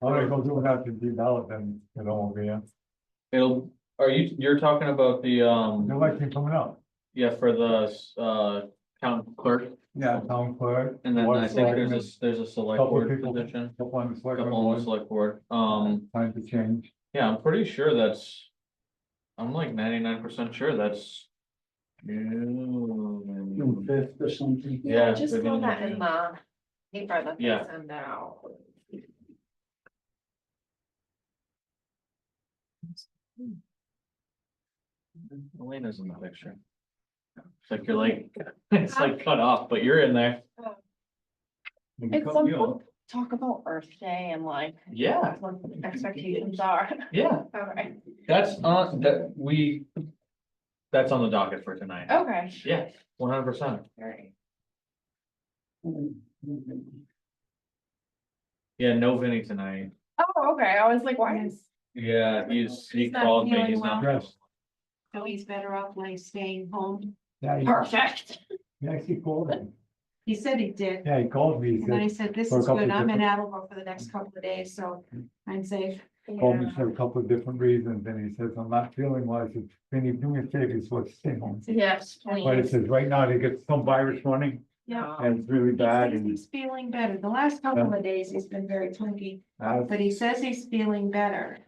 All they go do have to develop and it won't be, You're talking about the, the election coming up. yeah, for the, town clerk? Yeah, town clerk. And then board I of think selectmen, there's a select couple board people, position, couple on the selectmen couple on the board, select board. time to change. Yeah, I'm pretty sure that's, I'm like 99% sure that's. June 5th or something. Yeah, Yeah, just saw beginning of that in June. the paper that they Yeah. send out. Elena's in the picture. It's like you're like, it's like cut off, but you're in there. It's some talk about Earth Day and like Yeah, what the expectations are. yeah, Okay, that's on, that's on the docket for tonight. okay, Yeah, 100%. alright. Yeah, no Vinny tonight. Oh, okay, I was like, why is? Yeah, he He's not called me, feeling he's not. well. So he's better off like staying home. Yeah, Perfect. he actually called me. He said he did. Yeah, he called me, he And then I said, said, this for a is couple good. of I'm in different- Attleboro for the next couple of days, so I'm safe. called me Yeah. for a couple of different reasons, and he says, I'm not feeling well, I said, can you do me a favor, he's supposed to stay home. Yes, But it please. says, right now, they get some virus running, Yeah. and it's really He bad, says and he's feeling better. The last couple of days, he's been very twinky, but he says he's feeling better.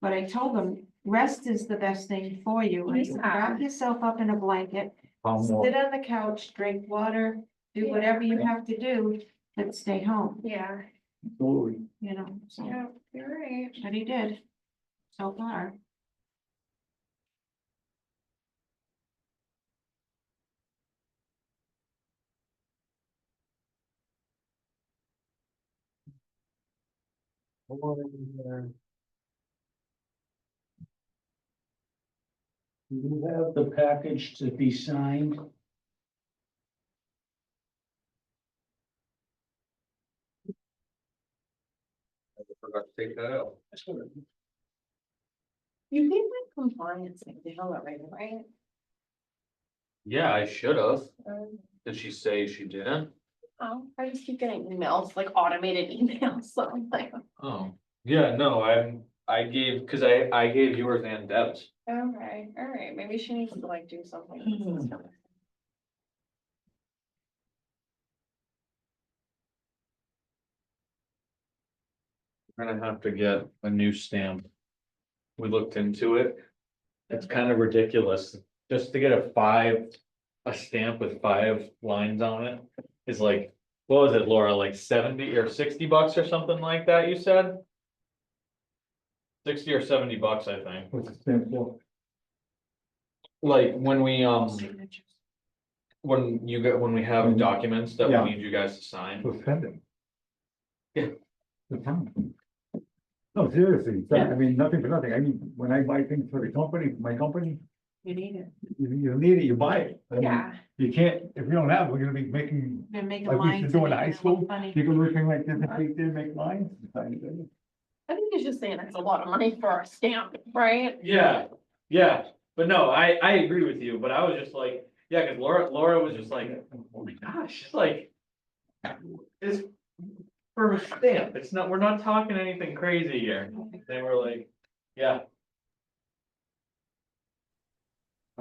But I told him, rest is the best thing for you. I said, Yeah. wrap yourself up in a blanket, I'm sit on the couch, drink water, do whatever you have to do, but stay home, Yeah, absolutely. you know, so, yeah, you're right. but he did. So far. You have the package to be signed. I forgot to take that out. You think that compliance thing, they held it right? Yeah, I should have. Um, Did she say she didn't? Oh, I just keep getting emails, like automated emails, so I'm like, Oh, yeah, no, I gave, cause I gave yours and Deb's. okay, alright, maybe she needs to like do something. We're gonna have to get a new stamp. We looked into it. It's kind of ridiculous, just to get a stamp with 5 lines on it is like, what was it, Laura, like 70 or 60 bucks or something like that, you said? 60 or 70 bucks, I think. What's the stamp for? Like when we, Signatures. when we have documents that Yeah. we need you guys to sign. To spend it. Yeah. The town. No, seriously, I mean, nothing for nothing, I mean, when I buy things for the company, my company, You need it. you need it, you buy it. I mean, Yeah, You can't, if you don't have, it, we're gonna be making, They're making like we used lines. to do and in high making it school, look funny. people looking like this, they did make lines. I think it's just saying it's a lot of money for a stamp, right? Yeah, yeah, but no, I agree with you, but I was just like, yeah, cause Laura was just like, oh my gosh, it's like. It's for a stamp, it's not, we're not talking anything crazy here, they were like, yeah.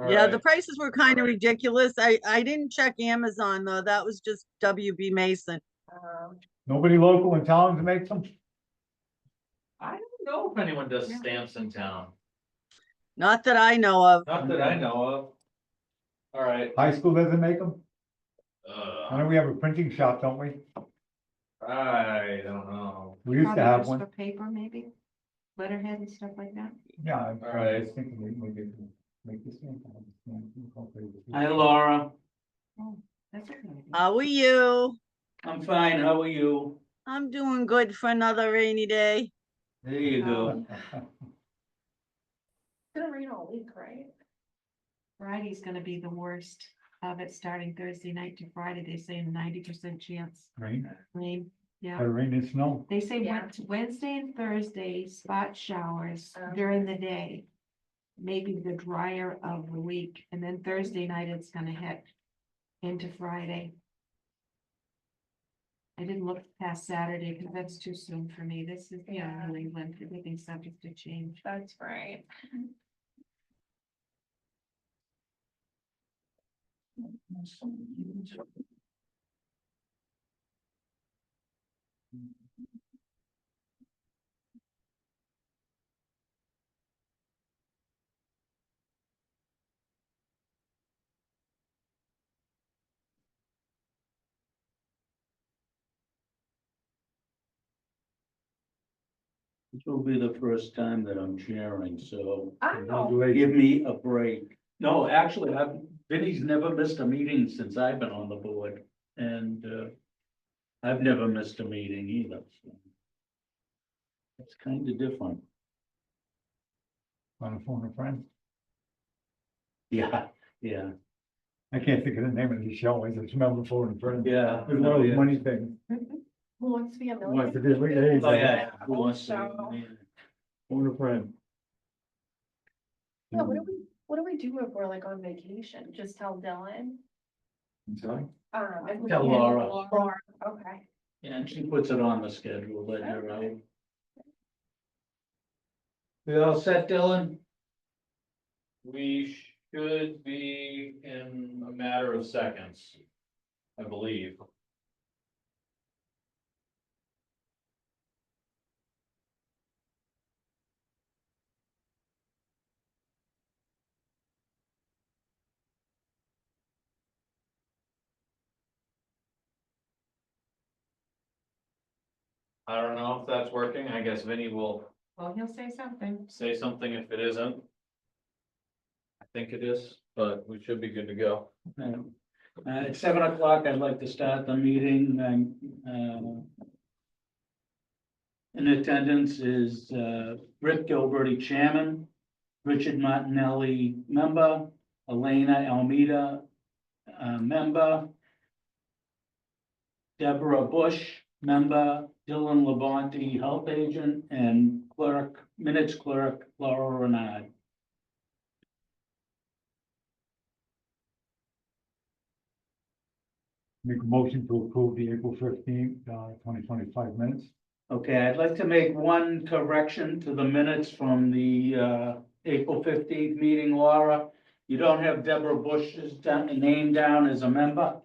Yeah, the prices were kind of ridiculous. I didn't check Amazon though. That was just WB Mason. Nobody local in town to make them? I don't know if anyone does Yeah. stamps in town, Not that I know of. not that I know of. Alright, High school doesn't make them? I know we have a printing shop, don't we? I don't know. We used to Probably have just one. for paper, maybe, letterhead and stuff like that. Yeah, I'm Alright. just thinking we maybe make this one. Hi, Laura. Oh, that's a good idea. How are you? I'm fine. How are you? I'm doing good for another rainy day. There you go. It's gonna rain all week, right? Friday's gonna be the worst of it, starting Thursday night to Friday. They say 90% chance Rain, rain. Yeah, rain and snow. they say Yeah. Wednesday and Thursday, spot showers Oh. during the day. Maybe the drier of the week, and then Thursday night it's gonna hit into Friday. I didn't look past Saturday because that's too soon for me. This is, New England, everything's subject to change. That's right. This will be the first time that I'm sharing, so Oh, give Congratulations. me a break. No, actually, Vinnie's never missed a meeting since I've been on the board, and, I've never missed a meeting either. So it's kind of different. On the phone with a friend. Yeah, yeah, I can't think of the name of the show. I just remember the phone with a friend. yeah. It's one of those money things. Who wants to be a Wants to millionaire? be, Oh, yeah. Who hope wants to- so. Phone with a friend. Yeah, what do we do if we're like on vacation? Just tell Dylan? I'm sorry? If we Tell can- Laura. Laura, okay. And she puts it on the schedule, let her out. We all set, Dylan? We should be in a matter of seconds, I believe. I don't know if that's working. I guess Vinnie will Well, he'll say something. say something if it isn't. I think it is, but we should be good to go. At 7 o'clock, I'd like to start the meeting. In attendance is Rick Gilberty, Chairman, Richard Martinelli, member, Elena Almeida, member, Deborah Bush, member, Dylan Labonte, Health Agent, and Minutes Clerk, Laura Renard. Make a motion to approve the April 15th, 2025 minutes. Okay, I'd like to make one correction to the minutes from the April 15th meeting, Laura. You don't have Deborah Bush's name down as a member?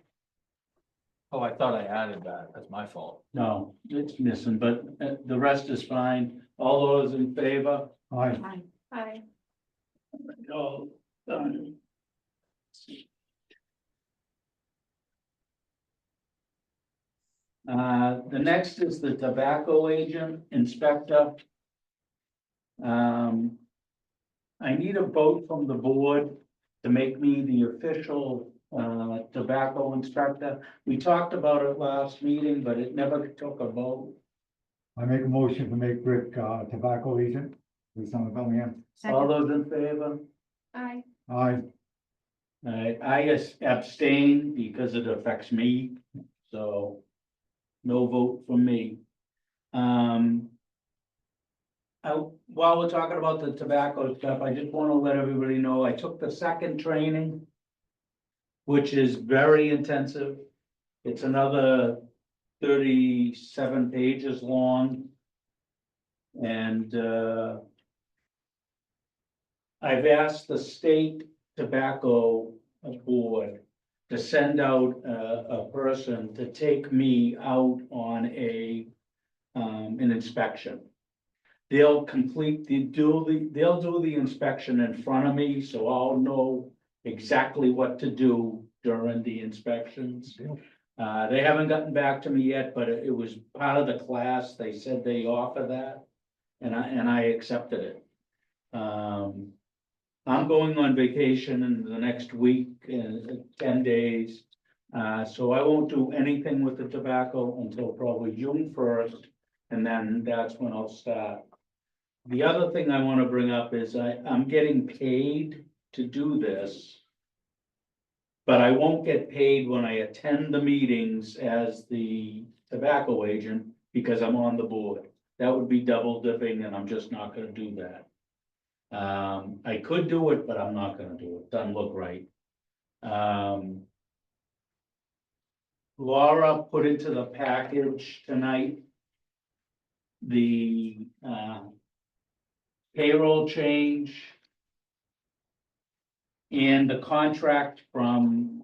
Oh, I thought I added that. That's my fault. No, it's missing, but the rest is fine. All those in favor? Aye. Hi. Hi. All done. The next is the tobacco agent inspector. I need a vote from the board to make me the official tobacco inspector. We talked about it last meeting, but it never took a vote. I make a motion to make Rick, tobacco agent, the son of Bellingham. All Second. those in favor? Hi. Aye. I abstain because it affects me, so no vote from me. While we're talking about the tobacco stuff, I just want to let everybody know, I took the second training, which is very intensive. It's another 37 pages long. And I've asked the state tobacco board to send out a person to take me out on an inspection. They'll they'll do the inspection in front of me, so I'll know exactly what to do during the inspections. They haven't gotten back to me yet, but it was part of the class. They said they offer that, and I accepted it. I'm going on vacation in the next week, 10 days. So I won't do anything with the tobacco until probably June 1st, and then that's when I'll start. The other thing I want to bring up is I'm getting paid to do this. But I won't get paid when I attend the meetings as the tobacco agent because I'm on the board. That would be double dipping, and I'm just not gonna do that. I could do it, but I'm not gonna do it. Doesn't look right. Laura put into the package tonight the, payroll change and the contract from,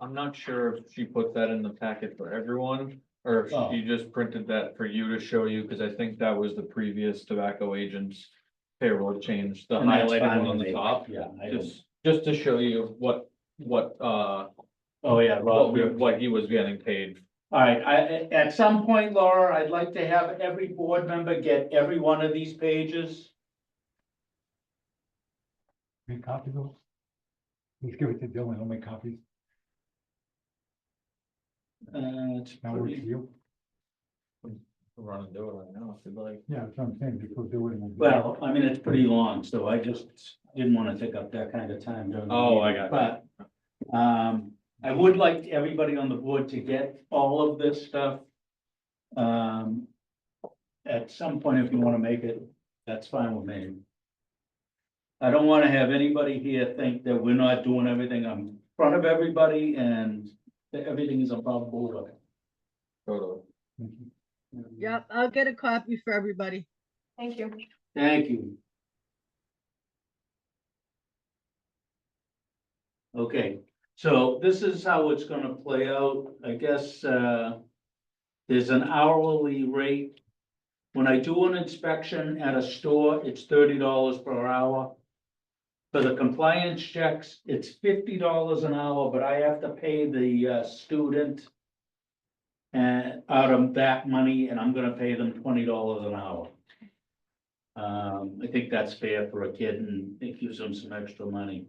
I'm not sure if she put that in the packet for everyone, or if Oh. she just printed that for you to show you, because I think that was the previous tobacco agent's payroll change, the and that's highlighted fine one on with the me. top. Yeah, I don't, Just to show you what, oh, yeah, Rob. what he was getting paid. All right, at some point, Laura, I'd like to have every board member get every one of these pages. Make copies of those? Let's give it to Dylan, he'll make copies. It's That works for pretty, you? Run and do it right now, if you'd like. Yeah, that's what I'm saying, just go do it. And we'll do it. well, I mean, it's pretty long, so I just didn't wanna take up that kind of time during the Oh, I meeting. got But, I would like everybody on the board to get all of this stuff. At some point, if you wanna make it, that's fine with me. I don't wanna have anybody here think that we're not doing everything in front of everybody and that everything is above board. Totally. Thank you. Yep, I'll get a copy for everybody. Thank you. Thank you. Okay, so this is how it's gonna play out, I guess, there's an hourly rate. When I do an inspection at a store, it's $30 per hour. For the compliance checks, it's $50 an hour, but I have to pay the, student and out of that money, and I'm gonna pay them $20 an hour. I think that's fair for a kid and it gives them some extra money.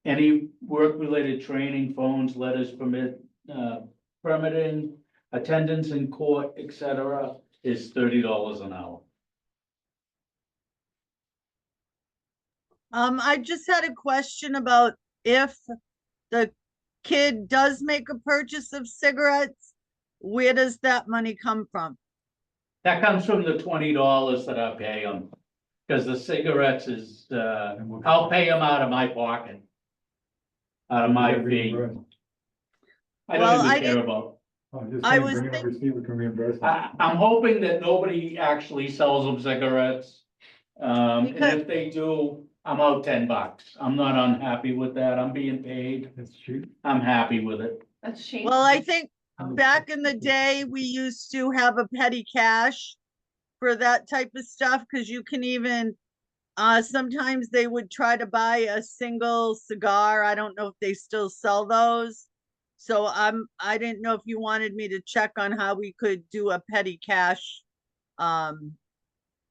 Any work-related training, phones, letters, permitting, attendance in court, etc., is $30 an hour. I just had a question about if the kid does make a purchase of cigarettes, where does that money come from? That comes from the $20 that I pay them, because the cigarettes is, I'll pay them out of my pocket. Out of my fee. I Well, don't I even care didn't- about. I'm just I saying, was bring in a think- receipt, we can reimburse them. I'm hoping that nobody actually sells them cigarettes. And Because- if they do, I'm out $10. I'm not unhappy with that. I'm being paid. That's cheap. I'm happy with it. That's cheap. Well, I think back in the day, we used to have a petty cash for that type of stuff, because you can even, sometimes they would try to buy a single cigar. I don't know if they still sell those. So I didn't know if you wanted me to check on how we could do a petty cash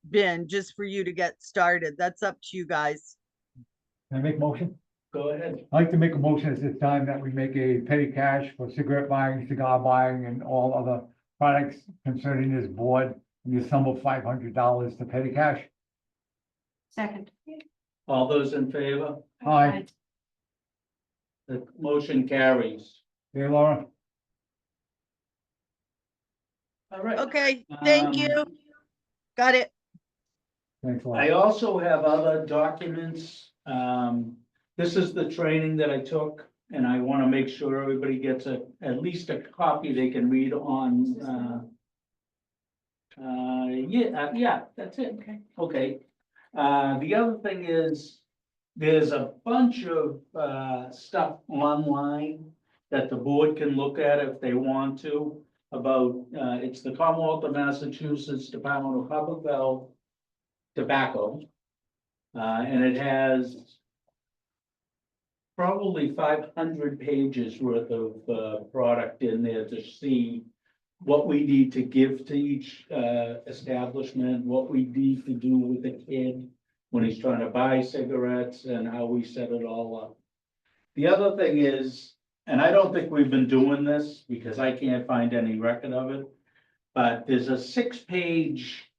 bin just for you to get started. That's up to you guys. Can I make a motion? Go ahead. I'd like to make a motion at this time that we make a petty cash for cigarette buying, cigar buying, and all other products concerning this board in the sum of $500 to petty cash. Second. All those in favor? Aye. The motion carries. Hey, Laura. All right. Okay, thank you. Got it. Thanks a lot. I also have other documents. This is the training that I took, and I want to make sure everybody gets at least a copy they can read on, yeah, that's it. Okay. The other thing is, there's a bunch of, stuff online that the board can look at if they want to, about, it's the Commonwealth of Massachusetts Department of Public Health tobacco. And it has probably 500 pages worth of, product in there to see what we need to give to each, establishment, what we need to do with the kid when he's trying to buy cigarettes, and how we set it all up. The other thing is, and I don't think we've been doing this because I can't find any record of it, but there's a 6-page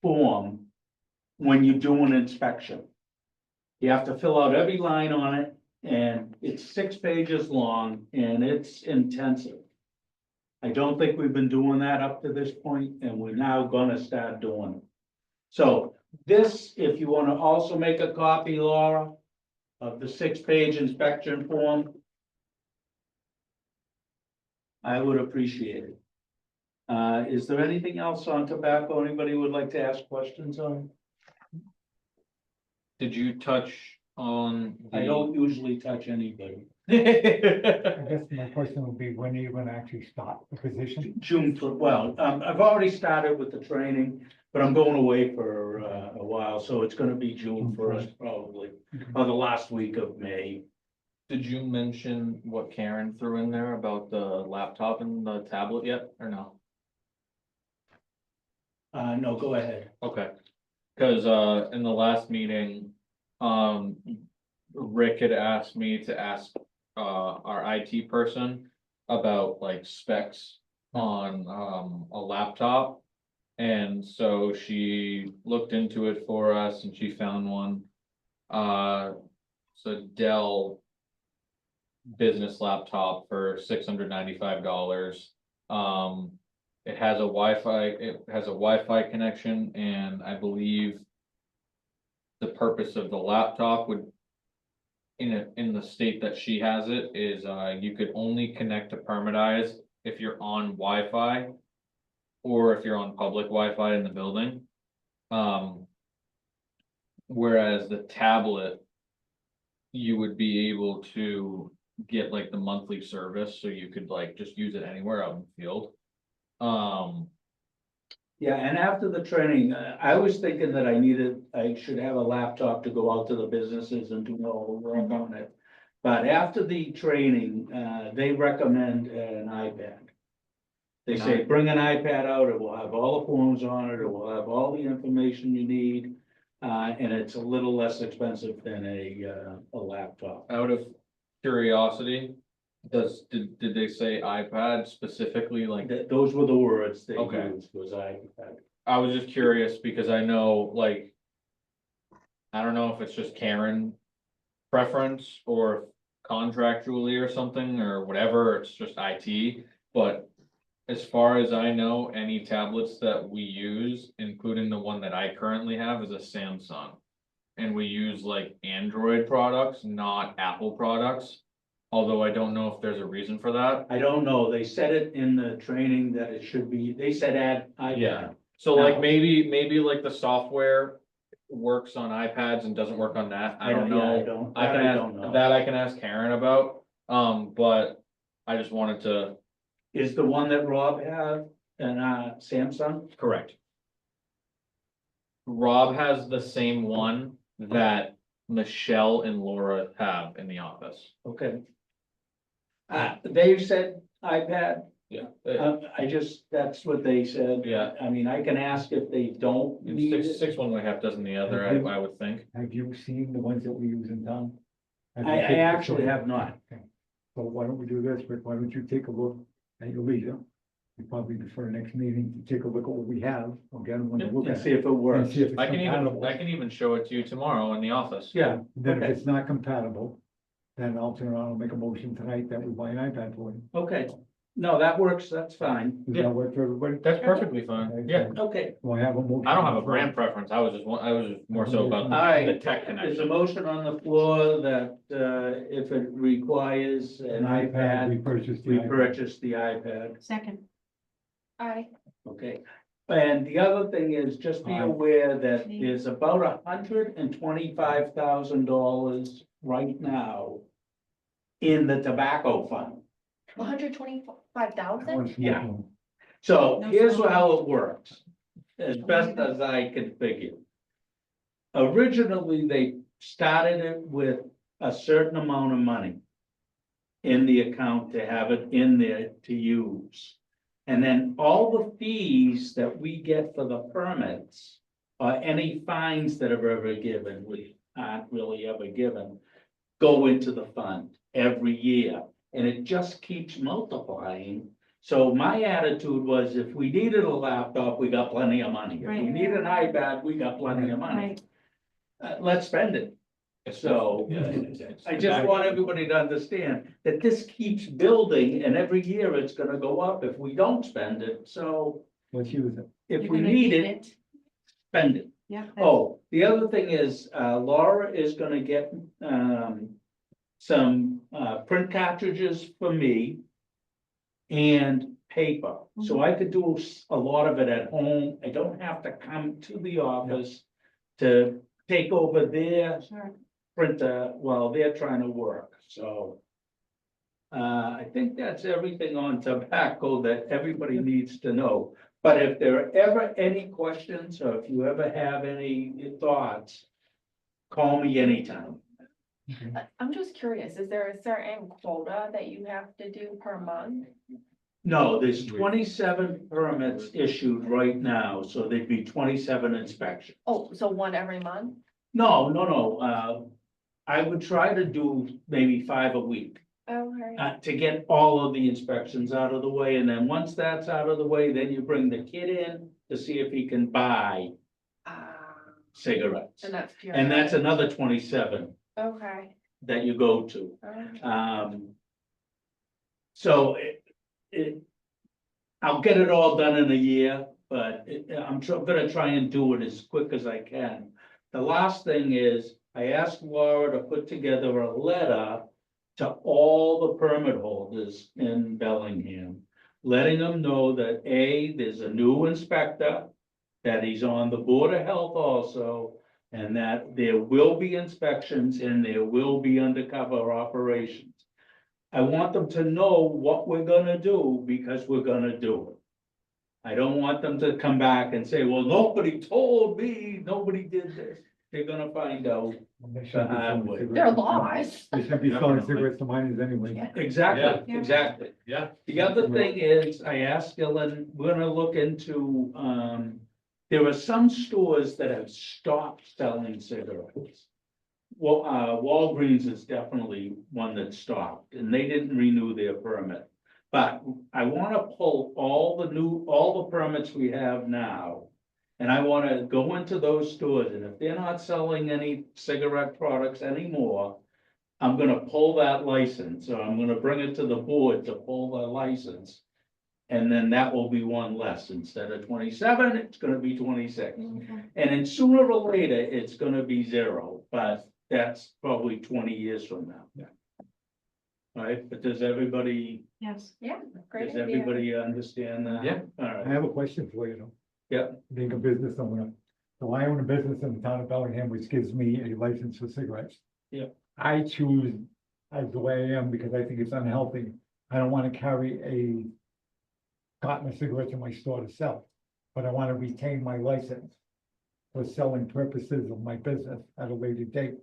form when you do an inspection. You have to fill out every line on it, and it's 6 pages long, and it's intensive. I don't think we've been doing that up to this point, and we're now gonna start doing it. So this, if you wanna also make a copy, Laura, of the 6-page inspection form, I would appreciate it. Is there anything else on tobacco anybody would like to ask questions on? Did you touch on? I don't usually touch anybody. I guess my question would be, when are you gonna actually start the position? I've already started with the training, but I'm going away for a while, so it's gonna be June first probably, or the last week of May. Did you mention what Karen threw in there about the laptop and the tablet yet, or no? No, go ahead. Okay, cause in the last meeting, Rick had asked me to ask our IT person about like specs on a laptop. And so she looked into it for us and she found one. It's a Dell business laptop for $695. It has a Wi-Fi connection, and I believe the purpose of the laptop would, in the state that she has it, is you could only connect to Permitize if you're on Wi-Fi or if you're on public Wi-Fi in the building. Whereas the tablet, you would be able to get like the monthly service, so you could like just use it anywhere out in the field. Yeah, and after the training, I was thinking that I should have a laptop to go out to the businesses and do all the work on it. But after the training, they recommend an iPad. They say, bring an iPad out, it will have all the forms on it, it will have all the information you need. And it's a little less expensive than a laptop. Out of curiosity, did they say iPad specifically? Like, Those were the words they Okay. used, was iPad. I was just curious because I know, like, I don't know if it's just Karen preference or contractually or something or whatever, it's just IT, but as far as I know, any tablets that we use, including the one that I currently have, is a Samsung. And we use like Android products, not Apple products. Although I don't know if there's a reason for that. I don't know, they said it in the training that it should be, they said add iPad. Yeah. So like Now- maybe like the software works on iPads and doesn't work on that. I don't Yeah, know. I don't, I can I ask don't know. that I can ask Karen about, but I just wanted to. Is the one that Rob had an Samsung? Correct. Rob has the same one that Michelle and Laura have in the office. Okay. They said iPad, Yeah. that's what they said. Yeah. I mean, I can ask if they don't need Six it. one way, half dozen the other, I would think. Have you seen the ones that we use in town? Have you I taken- actually have not. Okay. So why don't we do this, Rick? Why don't you take a look at your leisure? We probably before next meeting, to take a look at what we have, or get them when you look And at see it. if it And works. see if it's I can compatible. even show it to you tomorrow in the office. Yeah, Then if okay. it's not compatible, then I'll turn around and make a motion tonight that we buy an iPad for you. Okay. No, that works, that's fine. Does Yeah. that work for everybody? That's perfectly fine, Okay, yeah. so Okay. Do I have a motion? I don't have a brand preference, I was just more so about All the right, tech there's connection. a motion on the floor that if it requires an We iPad, purchased the we iPad. purchase the iPad. Second, I, Okay, and the other thing is, just be Aye. aware that there's about $125,000 right now in the tobacco fund. 125,000? Yeah. So No here's smoking. how it works, as best as I can figure. Originally, they started it with a certain amount of money in the account to have it in there to use. And then all the fees that we get for the permits, or any fines that are ever given, we aren't really ever given, go into the fund every year, and it just keeps multiplying. So my attitude was, if we needed a laptop, we got plenty of money. If we Right. need an iPad, we got plenty of money. right, Let's spend it. So I just want everybody to understand that this keeps building, and every year it's gonna go up if we don't spend it. So Let's use it. if you're we gonna need it, spend it. Yeah. Oh, the other thing is, Laura is gonna get, some, print cartridges for me. and paper. So I could do a lot of it at home. I don't have to come to the office to take over their Sure. printer while they're trying to work, so. I think that's everything on tobacco that everybody needs to know. But if there are ever any questions, or if you ever have any thoughts, call me anytime. I'm just curious, is there a certain quota that you have to do per month? No, there's 27 permits issued right now, so there'd be 27 inspections. Oh, so one every month? No, I would try to do maybe 5 a week. Okay. To get all of the inspections out of the way, and then once that's out of the way, then you bring the kid in to see if he can buy cigarettes. And that's. And that's another 27 Okay. that you go to. Okay. So I'll get it all done in a year, but I'm gonna try and do it as quick as I can. The last thing is, I asked Laura to put together a letter to all the permit holders in Bellingham, letting them know that A, there's a new inspector, that he's on the Board of Health also, and that there will be inspections and there will be undercover operations. I want them to know what we're gonna do, because we're gonna do it. I don't want them to come back and say, well, nobody told me, nobody did this. They're gonna find out. They shouldn't be selling There are There are cigarettes. laws. They shouldn't be selling Definitely. cigarettes to minors anyway. Exactly, Yeah. exactly. Yeah. The other thing is, I asked Dylan, we're gonna look into, there are some stores that have stopped selling cigarettes. Well, Walgreens is definitely one that stopped, and they didn't renew their permit. But I wanna pull all the permits we have now. And I wanna go into those stores, and if they're not selling any cigarette products anymore, I'm gonna pull that license, or I'm gonna bring it to the board to pull the license. And then that will be one less. Instead of 27, it's gonna be 26. Okay. And then sooner or later, it's gonna be 0, but that's probably 20 years from now. Yeah. Right, but does everybody, Yes. Yeah, great does idea. everybody understand that? Yeah. All I right, have a question for you though. Yep. Being a business owner, so I own a business in the town of Bellingham, which gives me a license for cigarettes. Yep. I choose as the way I am because I think it's unhealthy. I don't want to carry a carton of cigarettes in my store to sell, but I want to retain my license for selling purposes of my business at a later date.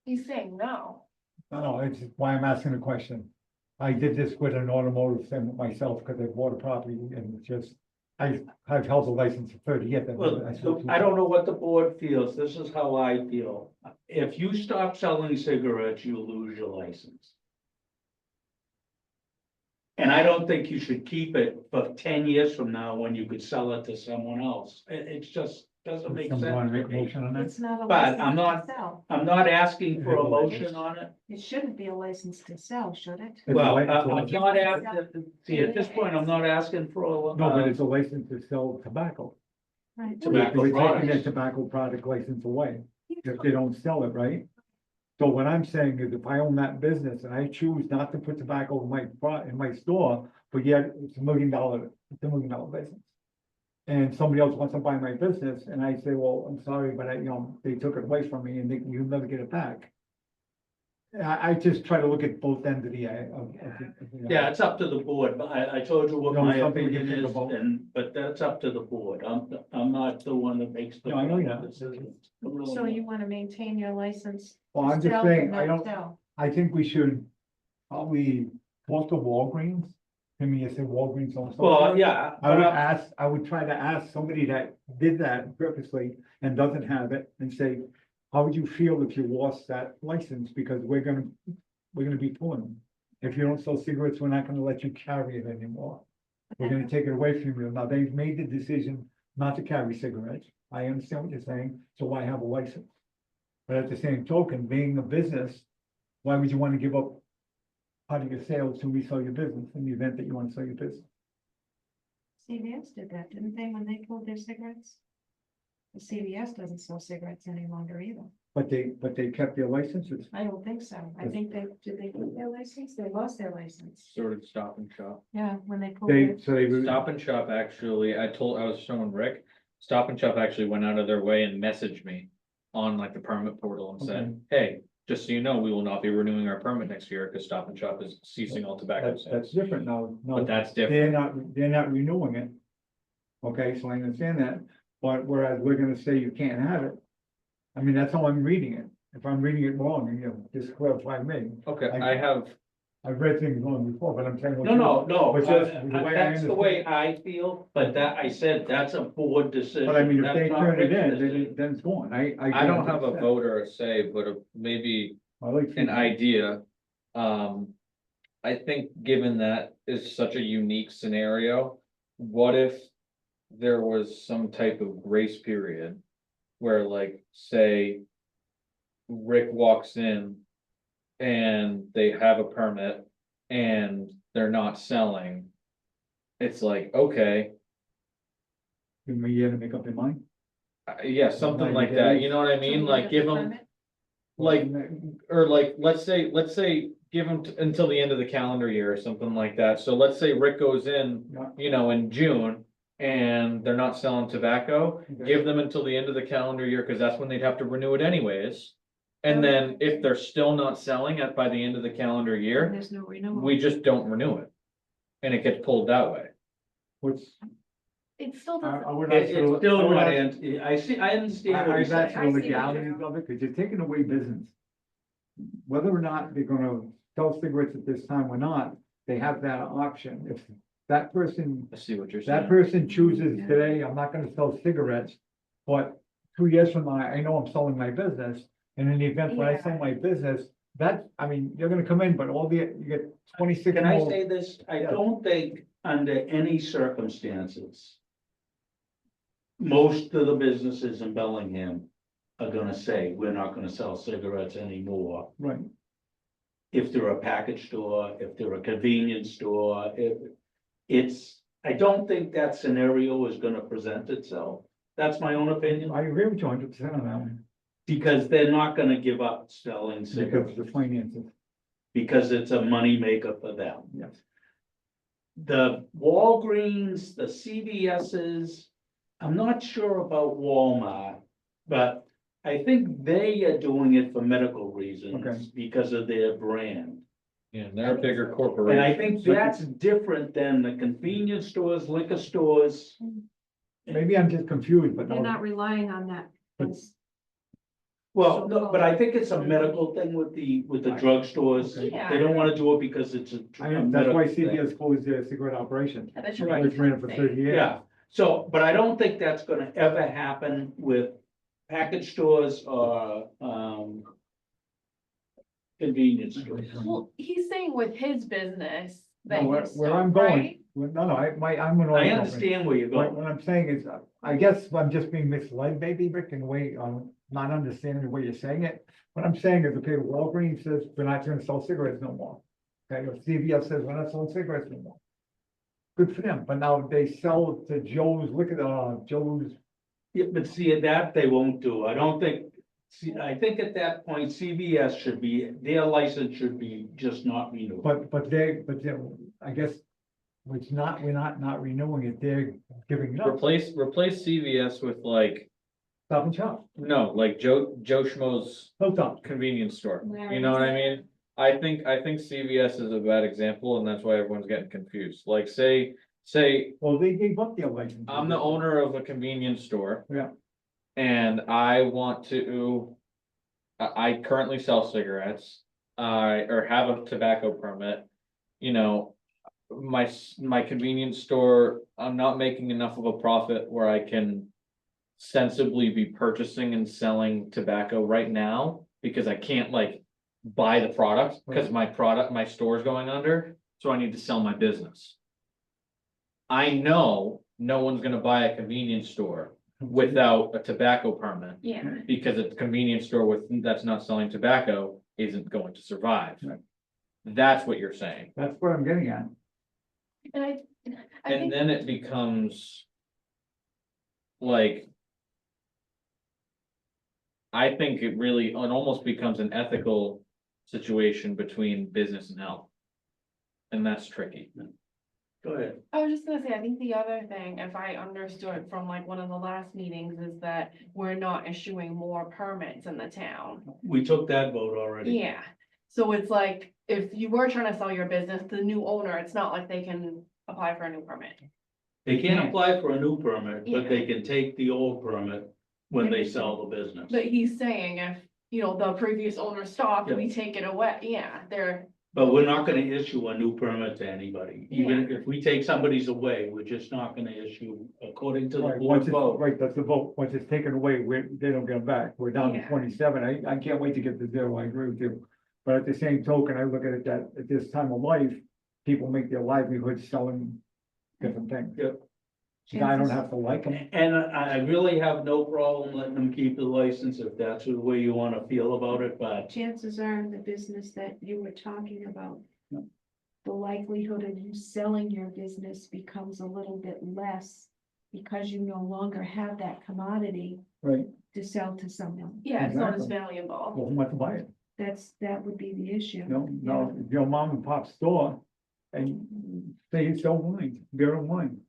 He's saying no. No, it's why I'm asking the question. I did this with an automotive thing myself because I bought a property and it's just, I've held the license for 30 years. well, I don't know what the board feels, this is how I feel. If you stop selling cigarettes, you lose your license. And I don't think you should keep it for 10 years from now when you could sell it to someone else. It just doesn't make sense. Someone want to to make a me. motion on that? It's not a But I'm license not- to sell. I'm not asking for a motion on it. It shouldn't be a license to sell, should it? It's a Well, li- it's a I'm license- not asking, see, at this point, I'm not asking for a. No, but it's a license to sell tobacco. Right. Tobacco We're taking their products. tobacco product license away if they don't sell it, right? So what I'm saying is if I own that business and I choose not to put tobacco in my store, but yet it's $1 million business. And somebody else wants to buy my business and I say, well, I'm sorry, but they took it away from me and you'll never get it back. I just try to look at both ends of the. Yeah, it's up to the board, but I told you what No, my something we can opinion think is, about. but that's up to the board. I'm not the one that makes the. No, I know you're final not. decisions. I'm really So not. you want to maintain your license? Well, I'm just Sell, saying, but I not don't, sell. I think we should probably talk to Walgreens. I mean, you say Walgreens don't. sell Well, cigarettes. yeah, I would try to ask somebody that did that purposely and doesn't have it and say, how would you feel if you lost that license? Because we're gonna be pulling them. If you don't sell cigarettes, we're not gonna let you carry it anymore. We're gonna take it away from you. Now, they've made the decision not to carry cigarettes. I understand what you're saying, so why have a license? But at the same token, being a business, why would you want to give up part of your sales to resell your business in the event that you want to sell your business? CVS did that, didn't they, when they pulled their cigarettes? The CVS doesn't sell cigarettes any longer either. but they kept their licenses. I don't think so. I think did they keep their license? They lost their license. Sort of Stop and Shop. Yeah, when they pulled They, it. so they. Stop and Shop actually, I was showing Rick, Stop and Shop actually went out of their way and messaged me on like the permit portal and said, hey, just so you know, we will not be renewing our permit next year because Stop and Shop is ceasing all tobacco That's sales. different now, no, But that's they're different. they're not renewing it. Okay, so I understand that, but whereas we're gonna say you can't have it. I mean, that's how I'm reading it. If I'm reading it wrong, and just clarify me. Okay, I- I've read things wrong before, but I'm saying. No, But just the way I that's the way I feel, but that, I said, that's a board decision. But I mean, if That's they not turn it Rick's in, decision. then it's gone. I don't have a vote or a say, but maybe I like an feedback. idea. I think given that is such a unique scenario, what if there was some type of grace period? Where like, say. Rick walks in. And they have a permit and they're not selling. It's like, okay, Give them a year to make up their mind. yeah, something 90 like that, days. you know what I mean, like give them. Like, or like, let's say, give them until the end of the calendar year or something like that. So let's say Rick goes in, Yeah. you know, in June. And they're not selling tobacco, Okay. give them until the end of the calendar year, cause that's when they'd have to renew it anyways. And then if they're still not selling it by the end of the calendar year, There's no renewal. we just don't renew it. And it gets pulled that way. Which, It still I doesn't. would. It's ask- still I would not, ask- I understand what I've he's asked saying. the I see what legalities you're- of it, because you're taking away business. Whether or not they're gonna sell cigarettes at this time or not, they have that option. If that person, I see what you're that saying. person chooses today, I'm not gonna sell cigarettes. But 2 years from now, I know I'm selling my business, and in the event when I Yeah. sell my business, that, I mean, you're gonna come in, but you get 26 Can I more. say this? I Yeah. don't think under any circumstances. Most of the businesses in Bellingham are gonna say, we're not gonna sell cigarettes anymore. Right, If they're a package store, if they're a convenience store, I don't think that scenario is gonna present itself. That's my own opinion, I agree with you 100% on that one, because they're not gonna give up selling because cigarettes, of the finances, because it's a moneymaker for them. yes. The Walgreens, the CVS's, I'm not sure about Walmart, but I think they are doing it for medical Okay. reasons because of their brand. Yeah, and they're a bigger And I corporation. think that's different than the convenience stores, liquor stores. Maybe I'm just confused, but They're no, not relying on that. But- It's- Well, no, but I think it's a medical thing with the drugstores. Okay. They don't wanna do it because it's a. that's why medical thing. CVS closed their cigarette operation, Yeah, that should Right. be which ran it for 30 years. Yeah, so, but I don't think that's gonna ever happen with package stores or, convenience stores. Well, he's saying with his business that No, he's where still, I'm going, right? no, I'm an oil I company. understand where you're What, going. what I'm saying is, I guess I'm just being misled, maybe, Rick, in a way, not understanding the way you're saying it. What I'm saying is, okay, Walgreens says we're not gonna sell cigarettes no more. Okay, or CVS says we're not selling cigarettes no more. Good for them, but now they sell to Joe's, look at, Joe's, Yeah, but see, that they won't do. I don't think, I think at that point, CVS should be, their license should be just not renewed. but they're, I guess. We're not renewing it, they're giving it up, Replace CVS with like, Stop and Shop, no, like Joe Schmo's no stop. convenience store, you know what I mean? I think CVS is a bad example and that's why everyone's getting confused, like say, Well, they gave up their license. I'm the owner of a convenience store. Yeah. And I want to. I currently sell cigarettes, or have a tobacco permit, you know. My convenience store, I'm not making enough of a profit where I can. Sensibly be purchasing and selling tobacco right now, because I can't like buy the product, because my store's going under, so I need to sell my business. I know no one's gonna buy a convenience store without a tobacco permit, Yeah, because a convenience store that's not selling tobacco isn't going to survive. Right. That's what you're saying, That's what I'm getting at. and I and think, then it becomes. Like. I think it almost becomes an ethical situation between business and health. And that's tricky. Go ahead. I was just gonna say, I think the other thing, if I understood from like one of the last meetings, is that we're not issuing more permits in the town. We took that vote already. Yeah, so it's like, if you were trying to sell your business to the new owner, it's not like they can apply for a new permit. They can't apply for a new permit, but they Yeah. can take the old permit when they sell the business. But he's saying if, you know, the previous owner stopped, we take it away, yeah, they're, But we're not gonna issue a new permit to anybody, even if we take somebody's away, we're just not gonna issue according to the Right, board once it's, vote. right, that's the vote, once it's taken away, they don't get them back, we're down to Yeah. 27, I can't wait to get to 0, I agree with you. But at the same token, I look at it that at this time of life, people make their livelihood selling different things. Yep. I don't have to like them, And I really have no problem letting them keep the license if that's the way you wanna feel about it, but Chances are in the business that you were talking about. Yeah. The likelihood of you selling your business becomes a little bit less because you no longer have that commodity right, to sell to someone. yeah, it's not as Exactly. valuable. well, who wants to buy it? That would be the issue. No, if your mom and pop store, and say you sell wine, beer and wine,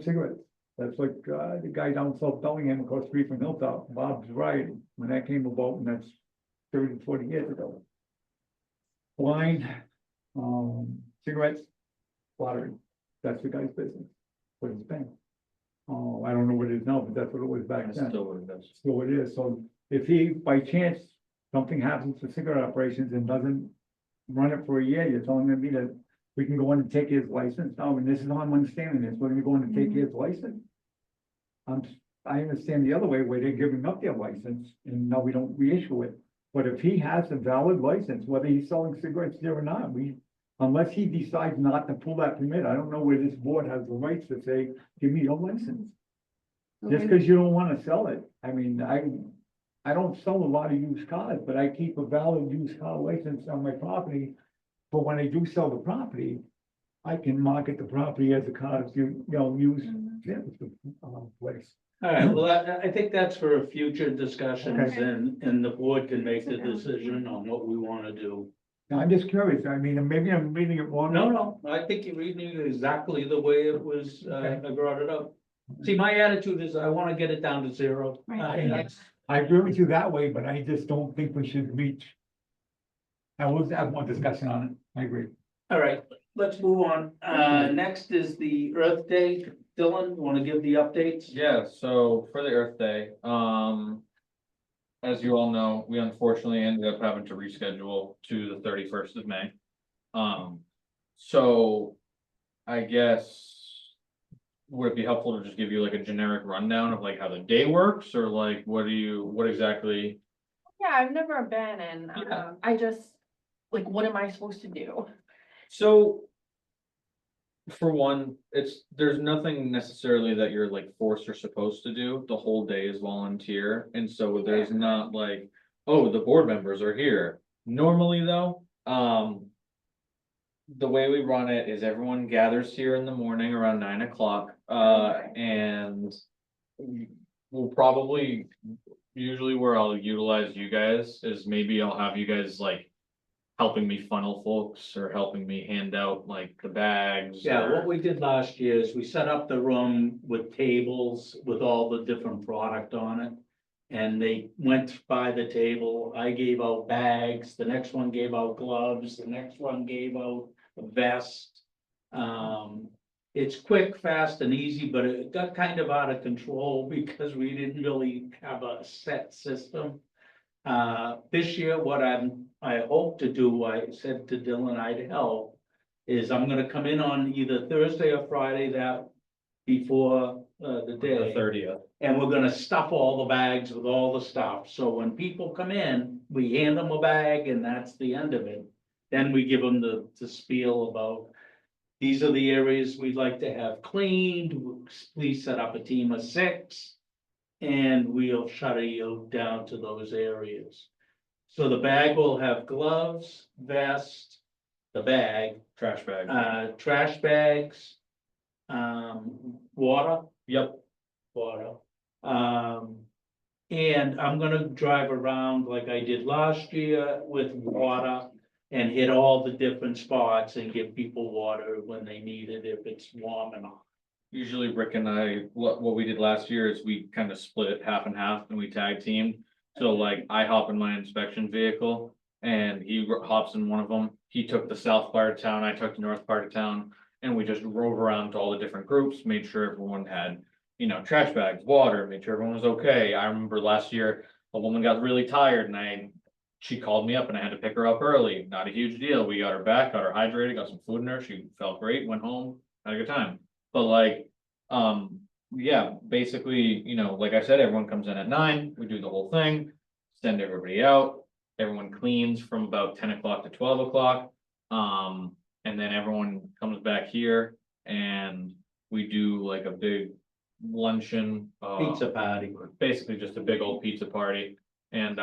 cigarettes. That's like, the guy down South Bellingham across the street from Hilltop, Bob's Variety, when that came about, and that's 30, 40 years ago. Wine, cigarettes, lottery, that's the guy's business, what it's been. Oh, I don't know what it is now, but that's what it was back That's then. still what it does. So it is, so if he, by chance, something happens to cigarette operations and doesn't run it for a year, you're telling me that we can go in and take his license, no, and this is how I'm understanding this, we're gonna go in and take his license. I understand the other way, where they're giving up their license, and now we don't reissue it, but if he has a valid license, whether he's selling cigarettes there or not, unless he decides not to pull that permit, I don't know where this board has the rights to say, give me your license. Just because you don't wanna sell it, I mean, I don't sell a lot of used cars, but I keep a valid used car license on my property. But when I do sell the property, I can market the property as a car, used, place. all right, well, I think that's for future discussions Okay. and the board can make the decision on what we wanna do. Now, I'm just curious, I mean, maybe I'm reading it wrong. No, I think you're reading it exactly the way it was, I brought it up. See, my attitude is I wanna get it down to 0. Right. That's- I agree with you that way, but I just don't think we should reach. I will have more discussion on it, I agree. All right, let's move on. Next is the Earth Day. Dylan, you wanna give the updates? Yeah, so for the Earth Day, as you all know, we unfortunately ended up having to reschedule to the 31st of May. So I guess would it be helpful to just give you like a generic rundown of like how the day works, or like what exactly? Yeah, I've never been, and, Yeah. I just, like, what am I supposed to do? So. For one, there's nothing necessarily that you're like forced or supposed to do. The whole day is volunteer, and so there's not like, oh, the board members are here. Normally though, the way we run it is everyone gathers here in the morning around 9 o'clock, and we'll probably, usually where I'll utilize you guys is maybe I'll have you guys like helping me funnel folks or helping me hand out like the bags. Yeah, or- what we did last year is we set up the room with tables with all the different product on it. And they went by the table, I gave out bags, the next one gave out gloves, the next one gave out a vest. It's quick, fast and easy, but it got kind of out of control because we didn't really have a set system. This year, what I hope to do, I said to Dylan I'd help, is I'm gonna come in on either Thursday or Friday that before the The day. 30th. And we're gonna stuff all the bags with all the stuff, so when people come in, we hand them a bag and that's the end of it. Then we give them the spiel about, these are the areas we'd like to have cleaned, please set up a team of 6. And we'll shut you down to those areas. So the bag will have gloves, vest, the bag, Trash bag. trash bags. Water, Yep. water. And I'm gonna drive around like I did last year with water and hit all the different spots and give people water when they need it, if it's warm enough. Usually Rick and I, what we did last year is we kind of split it half and half and we tag teamed. So like I hop in my inspection vehicle and he hops in one of them. He took the south part of town, I took the north part of town. And we just drove around to all the different groups, made sure everyone had, you know, trash bags, water, made sure everyone was okay. I remember last year, a woman got really tired and she called me up and I had to pick her up early. Not a huge deal. We got her back, got her hydrated, got some food in her. She felt great, went home, had a good time. But like, yeah, basically, you know, like I said, everyone comes in at 9, we do the whole thing, send everybody out. Everyone cleans from about 10 o'clock to 12 o'clock. And then everyone comes back here and we do like a big luncheon. Pizza party. Basically just a big old pizza party. And,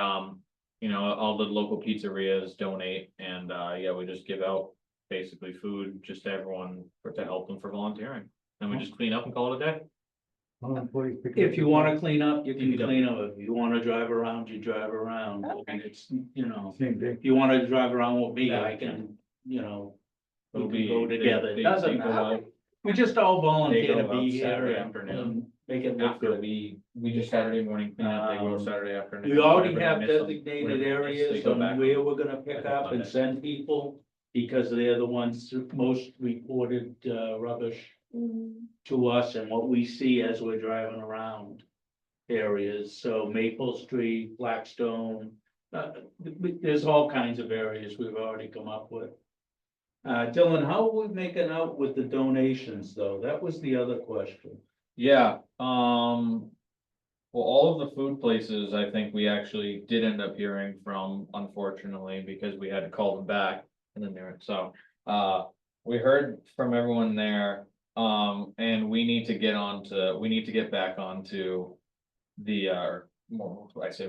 you know, all the local pizzerias donate and, yeah, we just give out basically food just to everyone to help them for volunteering. And we just clean up and call it a day. All employees pick up If you their wanna bags. clean up, you can You can clean up. If you wanna drive around, you drive around. Okay. It's, you know, Same day. if you wanna drive around with me, I can, you know. We It'll can be- go they- together. It they doesn't go matter. out. We just all They volunteer go to out be here Saturday and afternoon. make it look After good. we do Saturday morning cleanup, they go Um, Saturday afternoon. We already Whatever have they miss on- designated whatever they miss, areas they go back on where we're gonna pick every up and Monday. send people. Because they're the ones who most reported rubbish to us and what we see as we're driving around areas. So Maple Street, Blackstone, there's all kinds of areas we've already come up with. Dylan, how are we making out with the donations, though? That was the other question. Yeah, well, all of the food places, I think we actually did end up hearing from, unfortunately, because we had to call them back. And then there, so, we heard from everyone there, and we need to get back onto the, well, I say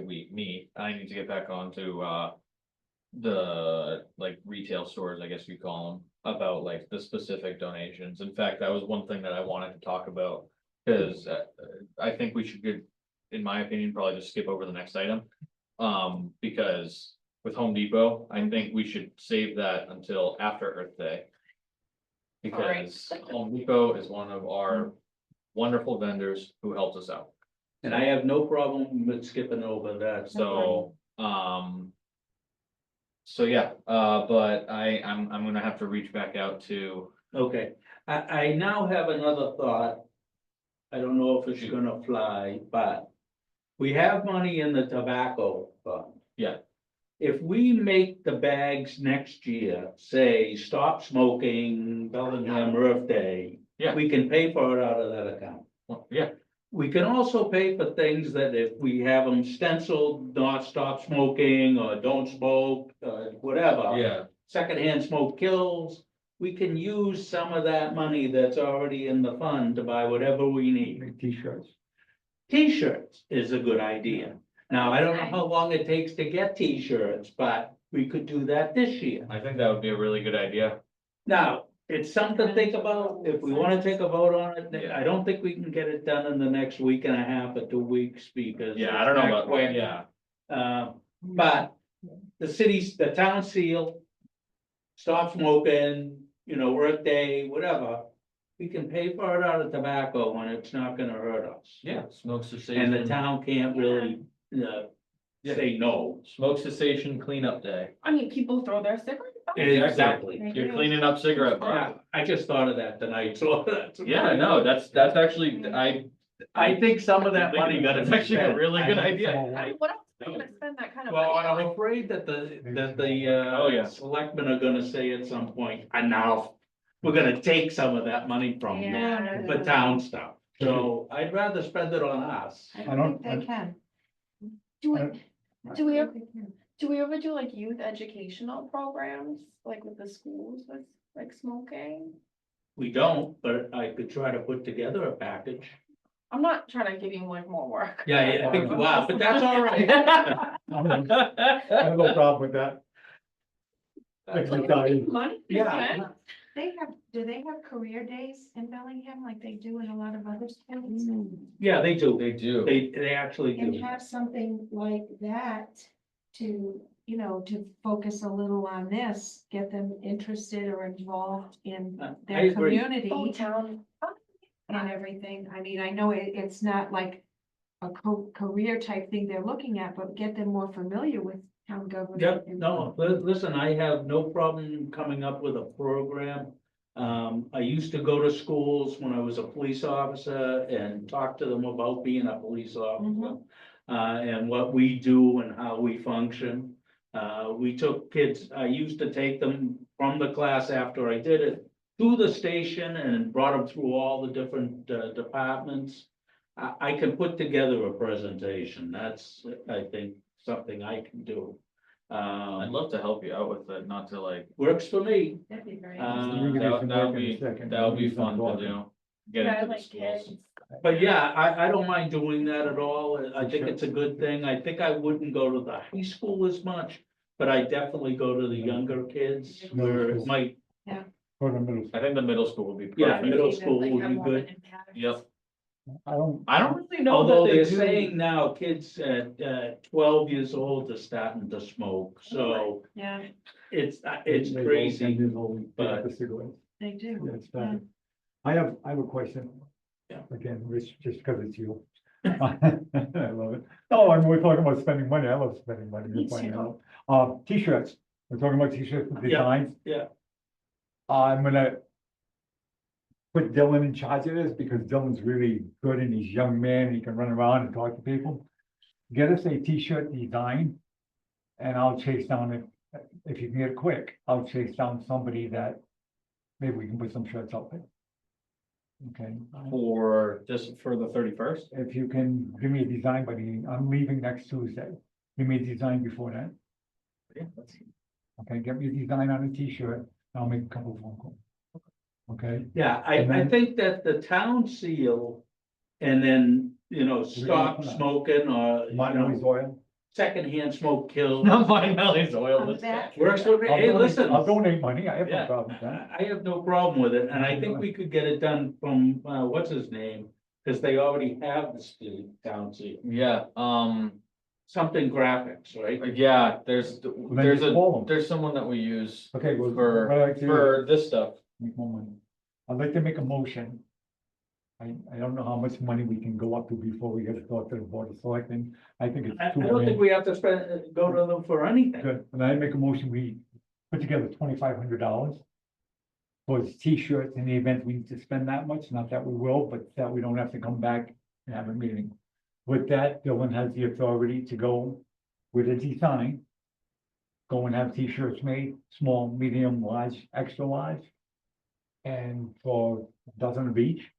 I need to get back onto, the, like, retail stores, I guess you call them, about like the specific donations. In fact, that was one thing that I wanted to talk about. Cause, I think we should get, in my opinion, probably just skip over the next item. Because with Home Depot, I think we should save that until after Earth Day. Alright. Because Home Depot is one of our wonderful vendors who helps us out. And I have no problem with skipping over that. So, so yeah, but I'm gonna have to reach back out to, Okay, I now have another thought. I don't know if it's gonna fly, but we have money in the tobacco fund. Yeah. If we make the bags next year, say, stop smoking, Bellingham Earth Day. Yeah. We can pay for it out of that account. well, yeah, We can also pay for things that if we have them stenciled, not stop smoking or don't smoke, whatever. yeah, Secondhand smoke kills, we can use some of that money that's already in the fund to buy whatever we need. Make T-shirts. T-shirts is a good idea. Now, I don't know how long it takes to get T-shirts, but we could do that this year. I think that would be a really good idea. Now, it's something to think about, if we wanna take a vote on it, Yeah. I don't think we can get it done in the next week and a half or 2 weeks, because. Yeah, I it's don't know not about, quick. yeah, But the town seal. Stop smoking, you know, Earth Day, whatever, we can pay for it out of tobacco when it's not gonna hurt us. yeah, smoke cessation. And the town can't really, say no. Smoke cessation cleanup day. I mean, people throw their cigarettes out. Exactly. You're cleaning up cigarette Yeah, butts. I just thought of that tonight, so that's. Yeah, no, that's actually, I think some of that money got It's actually a really good idea. What else are we gonna spend that kind of Well, money I'm on? afraid that Oh, yeah. selectmen are gonna say at some point, enough. We're gonna take some of that money from you Yeah. for town stuff, so I'd rather spend it on us. I I don't don't- think they can. Do we, do we I ever, don't think they can. do we ever do like youth educational programs, like with the schools with like smoking? We don't, but I could try to put together a package. I'm not trying to give you like more work. Yeah, I think you are, but that's all right. I have no problem with that. Like, Exercise. money, Yeah. Do they have career days in Bellingham like they do in a lot of other schools? Yeah, they do. They do. They actually And do. have something like that to, to focus a little on this, get them interested or involved in I their agree. community Oh, town. and everything. I mean, I know it's not like a career type thing they're looking at, but get them more familiar with town government. Yep, and- no, listen, I have no problem coming up with a program. I used to go to schools when I was a police officer and talk to them about being a police officer. And what we do and how we function. We took kids, I used to take them from the class after I did it to the station and brought them through all the different departments. I can put together a presentation. That's, I think, something I can do. I'd love to help you out with it, not to like, Works for me. That'd be very. Uh, that would be fun to do. Get Yeah, I into the like schools. kids. But yeah, I don't mind doing that at all. I think it's a good thing. I think I wouldn't go to the high school as much, but I definitely go to the younger kids where it might, For the middle. I think the middle school would be yeah, perfect. middle school would be good. Yep. I don't, I don't really know Although that they they're do. saying now kids at 12 years old are starting to smoke, so Yeah, it's they go 10 crazy. years old, they but- have the cigarettes. they do. Yeah, it's bad. I have a question. Yeah. Again, Rich, just because it's you. I love it. No, I mean, we're talking about spending money. I love spending money. Me You're finding too. out. T-shirts. We're talking about T-shirts with Yeah, designs. yeah. I'm gonna put Dylan in charge of this because Dylan's really good and he's a young man. He can run around and talk to people. Get us a T-shirt design and I'll chase down it. If you can get it quick, I'll chase down somebody that maybe we can put some shirts up with. Okay, For just for the 31st? if you can give me a design I'm leaving next Tuesday. Give me a design before that. Yeah. Okay, get me a design on a T-shirt. I'll make a couple of phone calls. Okay, Yeah, And I then- think that the town seal and then, stop put on? smoking or, Monterey's oil. secondhand smoke kills. Not my Melly's oil. On the this back. guy. Works for me. Hey, listen. I'll donate money. I have no Yeah. problem with that. I have no problem with it, and I think we could get it done from, what's his name? Cause they already have the town seal, Yeah, something graphics, right? yeah, just call 'em. there's someone that we use Okay, well, for, what I like to do for this stuff. make more money. I'd like to make a motion. I don't know how much money we can go up to before we get to talk to the board of selectmen. I think it's I too don't think we have to go to them for anything. good. And I make a motion, we put together $2,500 for T-shirts in the event we need to spend that much, not that we will, but that we don't have to come back and have a meeting. With that, Dylan has the authority to go with a design. Go and have T-shirts made, small, medium, large, extra large. And for a dozen of each,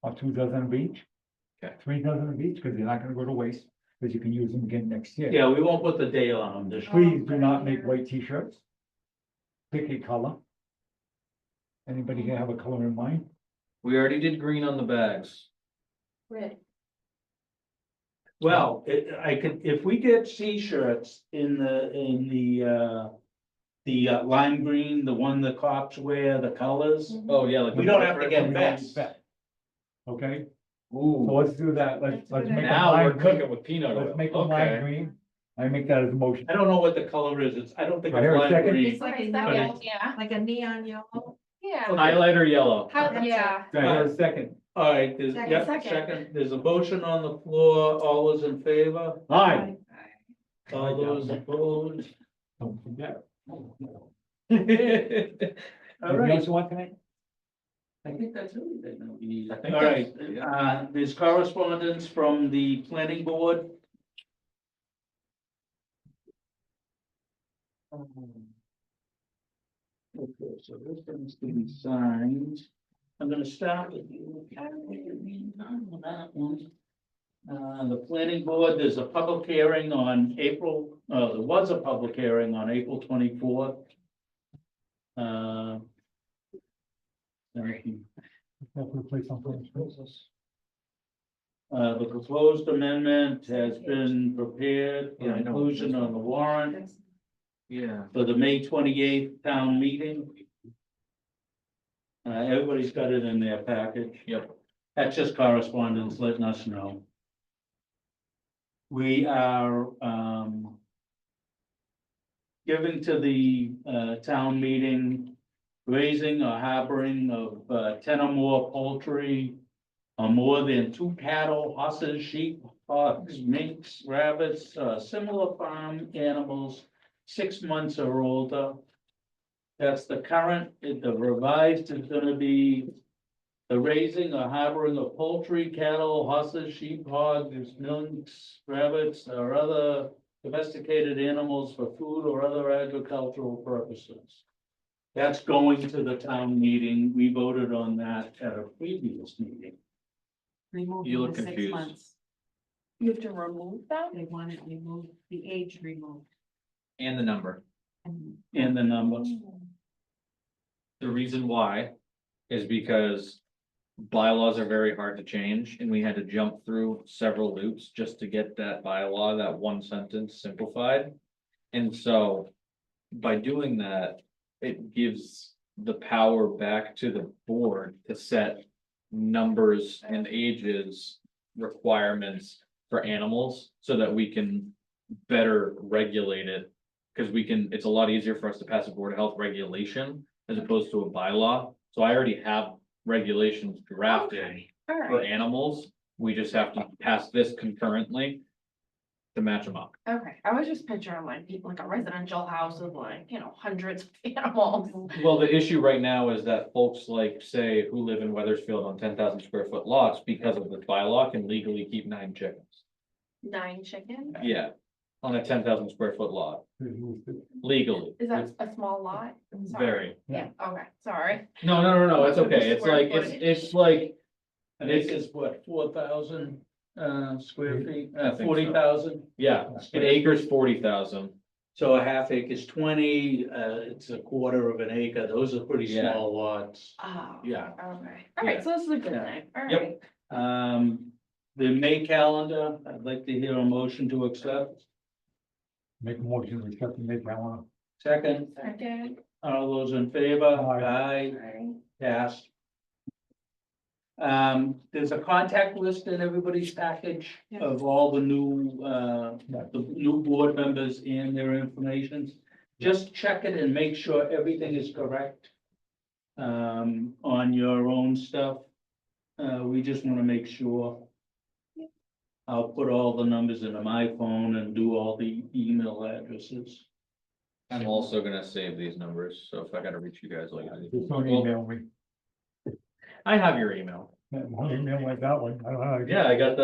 or 2 dozen of each. Okay. 3 dozen of each, because they're not gonna go to waste, because you can use them again next year. Yeah, we won't put the date on them this year. Please do not make white T-shirts. Pick a color. Anybody can have a color in mind? We already did green on the bags. Red. Well, I could, if we get T-shirts in the lime green, the one the cops wear, the colors. Oh, yeah, like. We the don't have to get We don't vests. bet. Okay, so Ooh, let's do that. Let's Let's do make a now we're lime green. cooking with peanut oil. Let's make a lime Okay. green. I make that as a motion. I don't know what the color is. I don't think I it's hear a lime second. green. It's like a But yellow, Yeah, like a neon yellow. yeah. Highlighter yellow. How, That's yeah. Do I hear a second? All right, there's, Second. yeah, Second. second, there's a motion on the floor. All those in favor? Aye. All those opposed? Don't forget. All Anything right. else you want tonight? I think that's everything that we need. I think All right, that's- there's correspondence from the planning board. Okay, so this one's to be signed. I'm gonna start with you. On that one. The planning board, there's a public hearing on April, there was a public hearing on April 24th. Thank you. Have to replace something. The proposed amendment has been prepared for Yeah, I know. inclusion on the warrant Yeah. for the May 28th town meeting. Everybody's got it in their package. Yep. That's just correspondence letting us know. We are, giving to the, town meeting, raising or harboring of, 10 or more poultry, or more than 2 cattle, horses, sheep, hogs, minks, rabbits, similar farm animals, 6 months or older. That's the current. The revised is gonna be the raising or harboring of poultry, cattle, horses, sheep, hogs, minks, rabbits, or other domesticated animals for food or other agricultural purposes. That's going to the town meeting. We voted on that at a previous meeting. Remove You them look to 6 confused. months. You have to remove them? They want it removed, the age removed. And the number. And the number. The reason why is because bylaws are very hard to change, and we had to jump through several loops just to get that bylaw, that one sentence simplified. And so by doing that, it gives the power back to the board to set numbers and ages requirements for animals so that we can better regulate it. Cause we can, it's a lot easier for us to pass a board of health regulation as opposed to a bylaw. So I already have regulations drafted All for right, animals. We just have to pass this concurrently to match them up. okay. I was just picturing like people, like a residential house with like, hundreds of animals. Well, the issue right now is that folks like, say, who live in Weathersfield on 10,000 square foot lots, because of this bylaw, can legally keep 9 chickens. 9 chickens? Yeah, on a 10,000 square foot lot, legally. Is that a small lot? Sorry. Very. Yeah, okay, sorry. No, it's okay. It's Square like, footage. it's like, And this is what, 4,000, square feet, I think so. 40,000? yeah, an acre's 40,000. So a half acre is 20, it's a quarter of an acre. Those are pretty Yeah. small lots. Oh. Yeah. Okay, all right, so this is a good Yeah. thing, all Yep. right. The May calendar, I'd like to hear a motion to accept. Make a motion to accept the May calendar. Second, Second, all those in favor? Aye. right. Passed. There's a contact list in everybody's package Yeah. of all the new board members and their information. Just check it and make sure everything is correct. On your own stuff. We just wanna make sure. I'll put all the numbers into my phone and do all the email addresses. I'm also gonna save these numbers, so if I gotta reach you guys later. Just don't email me. I have your email. Don't email like that one. I don't know how to get- Yeah, I got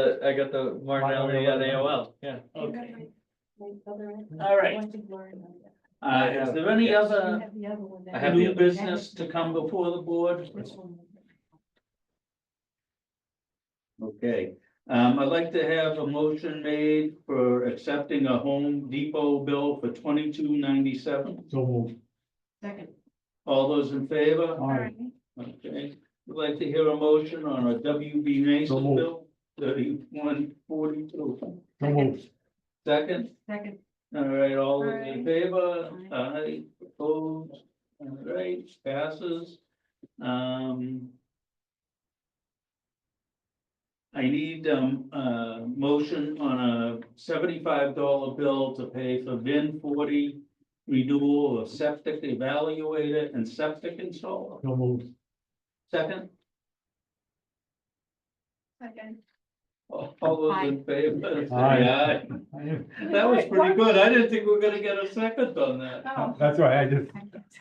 the Martinelli at AOL, yeah. Okay. All right. Is there any other I have the new other- business to come before the board? Okay, I'd like to have a motion made for accepting a Home Depot bill for $22.97. So move. Second. All those in favor? Aye. Okay, would like to hear a motion on a WB Mason So moved. bill, 3142. So move. Second, Second. all right, all those in Aye. favor? Aye, opposed, all right, passes. I need, motion on a $75 bill to pay for VIN 40 renewal of septic evaluator and septic installer. So move. Second, Second. all those in favor? say Aye. aye. That was pretty good. I didn't think we were gonna get a second on that. Oh, That's right,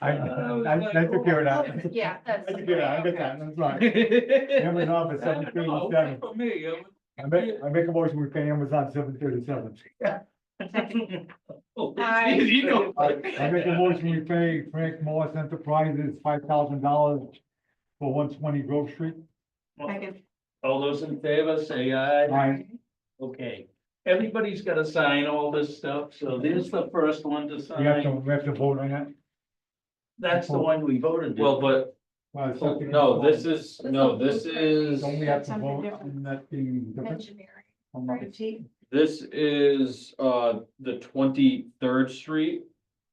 I took care of that. yeah, that's. I took care of that, I got that, that's right. Amazon for I don't know, okay 737. for me. I make a motion, we pay Amazon 737. Oh, Aye. you know. I make a motion, we pay Frank Morris Enterprises $5,000 for 120 Grove Street. Second. All those in favor, say aye. Aye. Okay, everybody's gotta sign all this stuff, so there's the first one to We have to sign. vote on that. That's the one we voted. didn't Well, we? but, Well, it's something- no, this is, Don't we have to Something vote different. on that being different? Engineering. I'm not- this is, the 23rd Street.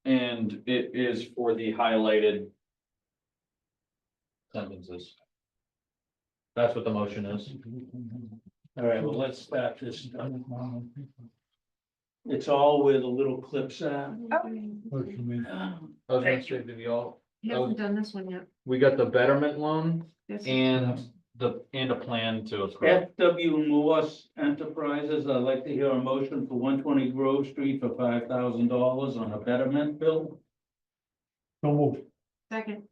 And it is for the highlighted sentences. That's what the motion is. All right, well, let's start this stuff. It's all where the little clips are. Works for me. I was gonna say, did y'all, He hasn't done this one yet. we got the betterment loan This is- and a plan to approve. FW Morse Enterprises, I'd like to hear a motion for 120 Grove Street for $5,000 on a betterment bill. So move. Second.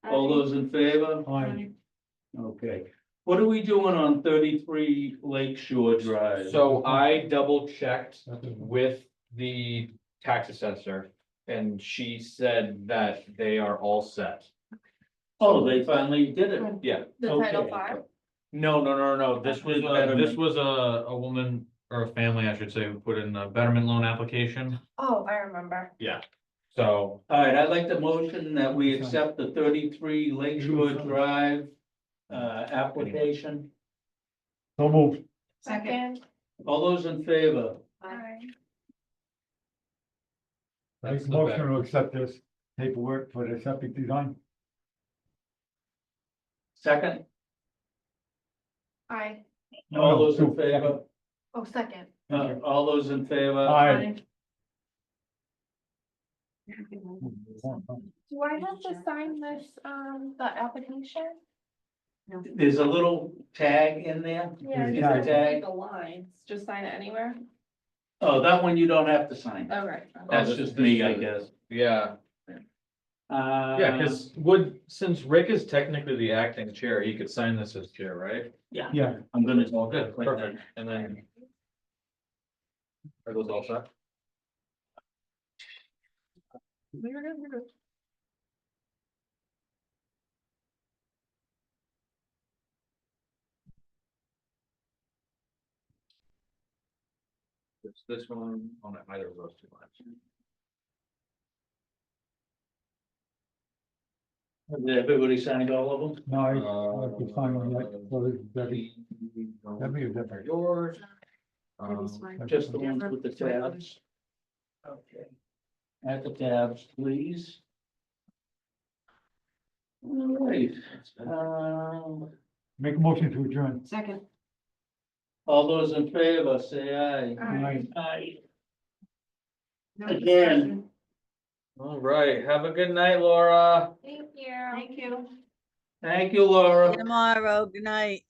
All those in favor? Aye. Okay. What are we doing on 33 Lake Shore Drive? So I double checked with the tax assessor and she said that they are all set. Oh, they finally did it. Yeah, The Title Okay. V? no, this was, Betterment. this was a woman or a family, I should say, who put in a betterment loan application. Oh, I remember. So, All right, I'd like the motion that we accept the 33 Lake Shore Drive application. So move. Second. All those in favor? Aye. Make that's a the motion better. to accept this paperwork for the septic design. Second? Aye. All those in Second. favor? Oh, second. All those in favor? Aye. Do I have to sign this, the application? There's a little tag in there. Yeah, There's just a have to tag. take the lines, just sign it anywhere. Oh, that one you don't have to sign. Okay. That's this- just this me, I is- guess. yeah, yeah, cause since Rick is technically the acting chair, he could sign this as chair, right? Yeah, I'm gonna. All good, perfect, and then. Are those all set? You're good, you're good. It's this one on either of those two lines. Has everybody signed all of them? no, I could find one yet, so this is Debbie. That'd be a different- Yours. Debbie's fine. Just the ones with the tabs? Okay. At the tabs, please. All right, Make a motion to adjourn. Second. all those in favor, say aye. Aye. Aye. No Again. discussion. All right, have a good night, Laura. Thank you. Thank you. Thank you, Laura. Tomorrow, good night.